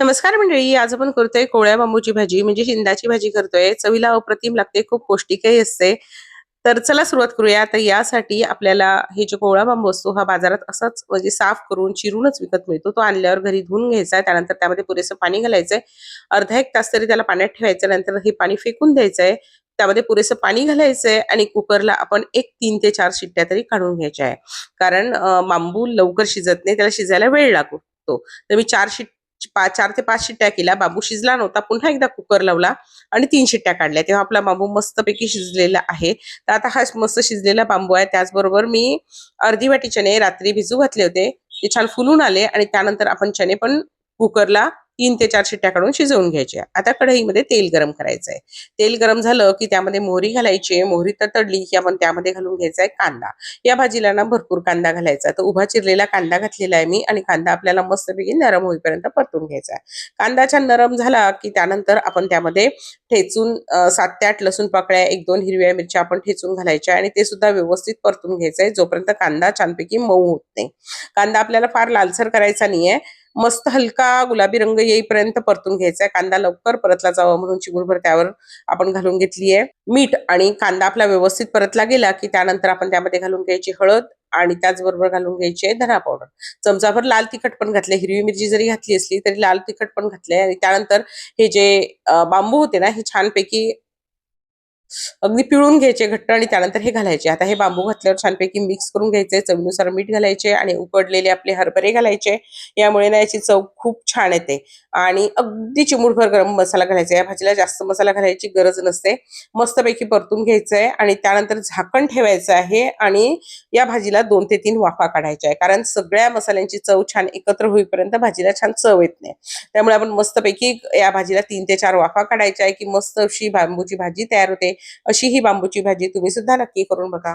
नमस्कार मंडळी. आज आपण करतोय कोवळ्या बांबूची भाजी म्हणजे शिंदाची भाजी करतोय. चवीला अप्रतिम लागते, खूप पौष्टिकही असते. तर चला सुरुवात करूया. तर यासाठी आपल्याला हे जे कोवळा बांबू असतो हा बाजारात असाच म्हणजे साफ करून चिरूनच विकत मिळतो. तो आणल्यावर घरी धुवून घ्यायचा. त्यानंतर त्यामध्ये पुरेसं पाणी घालायचंय. अर्धा 1 तास तरी त्याला पाण्यात ठेवायचं. नंतर हे पाणी फेकून द्यायचंय. त्यामध्ये पुरेसं पाणी घालायचंय आणि कुकरला आपण 3 ते 4 शिट्ट्या तरी काढून घ्यायच्या आहे. कारण बांबू लवकर शिजत नाही, त्याला शिजायला वेळ लागतो. तर मी 4 ते 5 शिट्ट्या केल्या. बांबू शिजला नव्हता. पुन्हा एकदा कुकर लावला आणि 3 शिट्ट्या काढल्या. तेव्हा आपला बांबू मस्तपैकी शिजलेला आहे. तर आता हा मस्त शिजलेला बांबू आहे. त्याचबरोबर मी अर्धी वाटी चणे रात्री भिजू घातले होते. ते छान फुलून आले आणि त्यानंतर आपण चणे पण कुकरला 3 ते 4 शिट्ट्या काढून शिजवून घ्यायच्या. आता कढईमध्ये तेल गरम करायचंय. तेल गरम झालं की त्यामध्ये मोहरी घालायची. मोहरी तडतडली की आपण त्यामध्ये घालून घ्यायचा आहे कांदा. या भाजीला ना भरपूर कांदा घालायचा. तर उभा चिरलेला कांदा घातलेला आहे मी आणि कांदा आपल्याला मस्तपैकी नरम होईपर्यंत परतून घ्यायचा आहे. कांदा छान नरम झाला की त्यानंतर आपण त्यामध्ये ठेचून 7 ते 8 लसूण पाकळ्या, 1-2 हिरव्या मिरच्या आपण ठेचून घालायच्या आणि ते सुद्धा व्यवस्थित परतून घ्यायचंय जोपर्यंत कांदा छानपैकी मऊ होत नाही. कांदा आपल्याला फार लालसर करायचा नाहीये. मस्त हलका गुलाबी रंग येईपर्यंत परतून घ्यायचा आहे. कांदा लवकर परतला जावा म्हणून चिमूटभर त्यावर आपण घालून घेतली आहे मीठ आणि कांदा आपला व्यवस्थित परतला गेला की त्यानंतर आपण त्यामध्ये घालून घ्यायची हळद आणि त्याचबरोबर घालून घ्यायची आहे धना पावडर. चमचाभर लाल तिखट पण घातले. हिरवी मिरची जरी घातली असली तरी लाल तिखट पण घातले आणि त्यानंतर हे जे बांबू होते ना हे छानपैकी अगदी पिळून घ्यायचे घट्ट आणि त्यानंतर हे घालायचे. आता हे बांबू घातल्यावर छानपैकी मिक्स करून घ्यायचे. चवीनुसार मीठ घालायचे आणि उकडलेले आपले हरभरे घालायचे. यामुळे ना याची चव खूप छान येते आणि अगदी चिमूटभर गरम मसाला घालायचा. या भाजीला जास्त मसाला घालायची गरज नसते. मस्तपैकी परतून घ्यायचंय आणि त्यानंतर झाकण ठेवायचं आहे आणि या भाजीला 2 ते 3 वाफा काढायच्या आहे. कारण सगळ्या मसाल्यांची चव छान एकत्र होईपर्यंत भाजीला छान चव येत नाही. त्यामुळे आपण मस्तपैकी या भाजीला 3 ते 4 वाफा काढायच्या आहे की मस्त अशी बांबूची भाजी तयार होते. अशी ही बांबूची भाजी तुम्ही सुद्धा नक्की करून बघा.